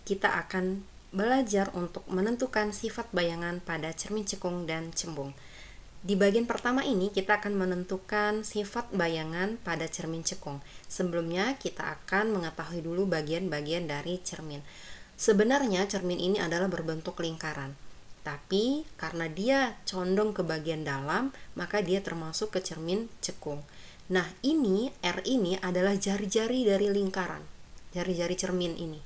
Kita akan belajar untuk menentukan sifat bayangan pada cermin cekung dan cembung. Di bagian pertama ini kita akan menentukan sifat bayangan pada cermin cekung. Sebelumnya kita akan mengetahui dulu bagian-bagian dari cermin. Sebenarnya cermin ini adalah berbentuk lingkaran. Tapi karena dia condong ke bagian dalam, maka dia termasuk ke cermin cekung. Nah, ini R ini adalah jari-jari dari lingkaran. Jari-jari cermin ini.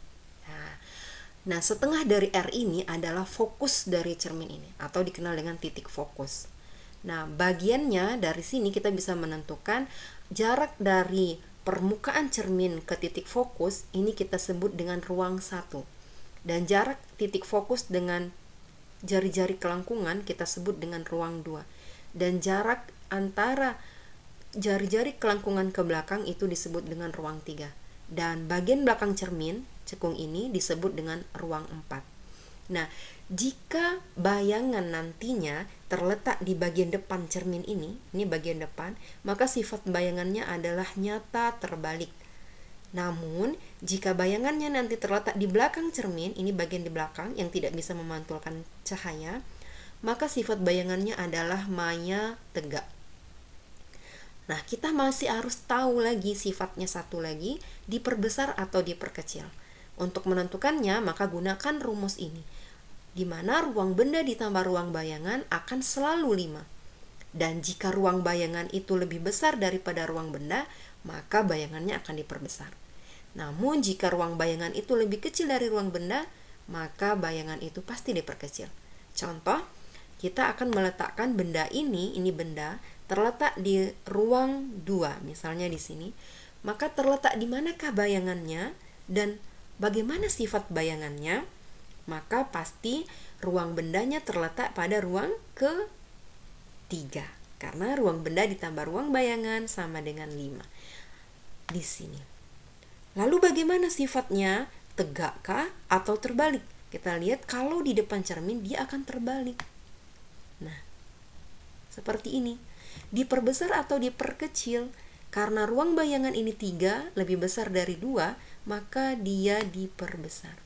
Nah, setengah dari R ini adalah fokus dari cermin ini atau dikenal dengan titik fokus. Nah, bagiannya dari sini kita bisa menentukan jarak dari permukaan cermin ke titik fokus ini kita sebut dengan ruang 1. Dan jarak titik fokus dengan jari-jari kelangkungan kita sebut dengan ruang 2. Dan jarak antara jari-jari kelangkungan ke belakang itu disebut dengan ruang 3. Dan bagian belakang cermin cekung ini disebut dengan ruang 4. Nah, jika bayangan nantinya terletak di bagian depan cermin ini bagian depan, maka sifat bayangannya adalah nyata terbalik. Namun, jika bayangannya nanti terletak di belakang cermin, ini bagian di belakang yang tidak bisa memantulkan cahaya, maka sifat bayangannya adalah maya tegak. Nah, kita masih harus tahu lagi sifatnya satu lagi, diperbesar atau diperkecil. Untuk menentukannya, maka gunakan rumus ini, di mana ruang benda ditambah ruang bayangan akan selalu 5. Dan jika ruang bayangan itu lebih besar daripada ruang benda, maka bayangannya akan diperbesar. Namun, jika ruang bayangan itu lebih kecil dari ruang benda, maka bayangan itu pasti diperkecil. Contoh, kita akan meletakkan benda ini benda, terletak di ruang 2, misalnya di sini. Maka terletak di manakah bayangannya dan bagaimana sifat bayangannya? Maka pasti ruang bendanya terletak pada ruang ke-3. Karena ruang benda ditambah ruang bayangan sama dengan 5. Di sini. Lalu bagaimana sifatnya? Tegakkah atau terbalik? Kita lihat kalau di depan cermin dia akan terbalik. Nah, seperti ini. Diperbesar atau diperkecil? Karena ruang bayangan ini 3 lebih besar dari 2, maka dia diperbesar.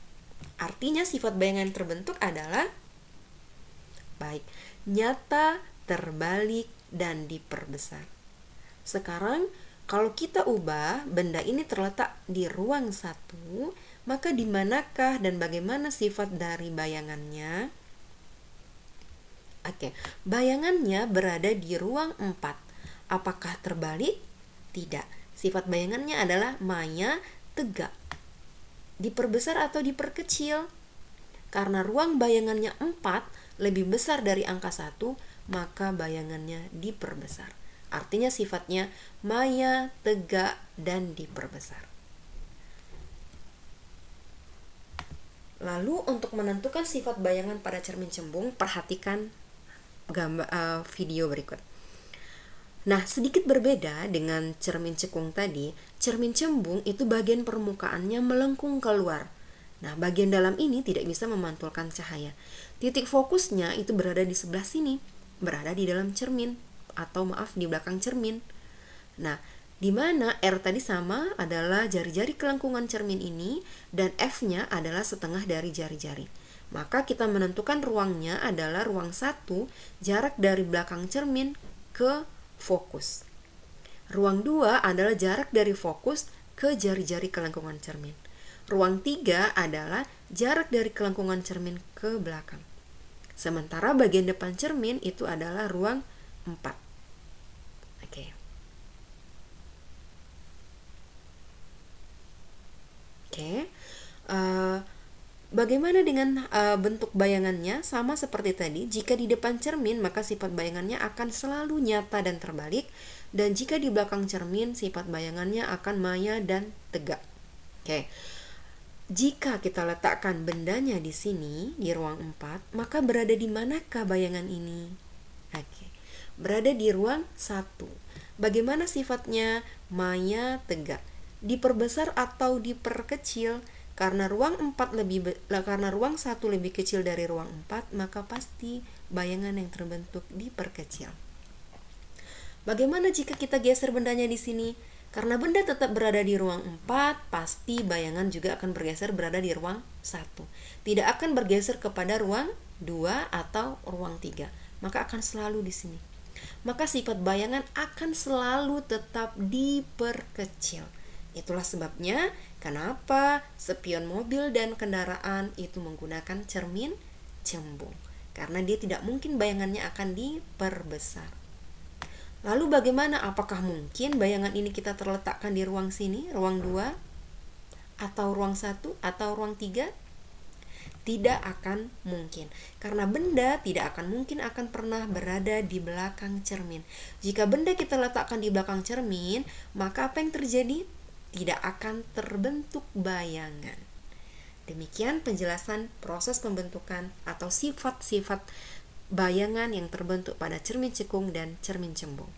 Artinya sifat bayangan yang terbentuk adalah baik, nyata, terbalik, dan diperbesar. Sekarang kalau kita ubah benda ini terletak di ruang 1, maka di manakah dan bagaimana sifat dari bayangannya? Oke, bayangannya berada di ruang 4. Apakah terbalik? Tidak. Sifat bayangannya adalah maya tegak. Diperbesar atau diperkecil? Karena ruang bayangannya 4 lebih besar dari angka 1, maka bayangannya diperbesar. Artinya sifatnya maya, tegak, dan diperbesar. Lalu untuk menentukan sifat bayangan pada cermin cembung, perhatikan video berikut. Nah, sedikit berbeda dengan cermin cekung tadi, cermin cembung itu bagian permukaannya melengkung keluar. Nah, bagian dalam ini tidak bisa memantulkan cahaya. Titik fokusnya itu berada di sebelah sini, berada di dalam cermin, atau di belakang cermin. Nah, di mana R tadi sama adalah jari-jari kelengkungan cermin ini, dan F-nya adalah setengah dari jari-jari. Maka kita menentukan ruangnya adalah ruang 1, jarak dari belakang cermin ke fokus. Ruang 2 adalah jarak dari fokus ke jari-jari kelengkungan cermin. Ruang 3 adalah jarak dari kelengkungan cermin ke belakang. Sementara bagian depan cermin itu adalah ruang 4. Oke. Bagaimana dengan bentuk bayangannya? Sama seperti tadi, jika di depan cermin maka sifat bayangannya akan selalu nyata dan terbalik, dan jika di belakang cermin sifat bayangannya akan maya dan tegak. Oke. Jika kita letakkan bendanya di sini di ruang 4, maka berada di manakah bayangan ini? Oke. Berada di ruang 1. Bagaimana sifatnya? Maya, tegak. Diperbesar atau diperkecil? Karena ruang 1 lebih kecil dari ruang 4, maka pasti bayangan yang terbentuk diperkecil. Bagaimana jika kita geser bendanya di sini? Karena benda tetap berada di ruang 4, pasti bayangan juga akan bergeser berada di ruang 1. Tidak akan bergeser kepada ruang 2 atau ruang 3. Maka akan selalu di sini. Maka sifat bayangan akan selalu tetap diperkecil. Itulah sebabnya kenapa spion mobil dan kendaraan itu menggunakan cermin cembung. Karena dia tidak mungkin bayangannya akan diperbesar. Lalu bagaimana? Apakah mungkin bayangan ini kita terletakkan di ruang sini, ruang 2, atau ruang 1, atau ruang 3? Tidak akan mungkin. Karena benda tidak akan mungkin akan pernah berada di belakang cermin. Jika benda kita letakkan di belakang cermin, maka apa yang terjadi? Tidak akan terbentuk bayangan. Demikian penjelasan proses pembentukan atau sifat-sifat bayangan yang terbentuk pada cermin cekung dan cermin cembung.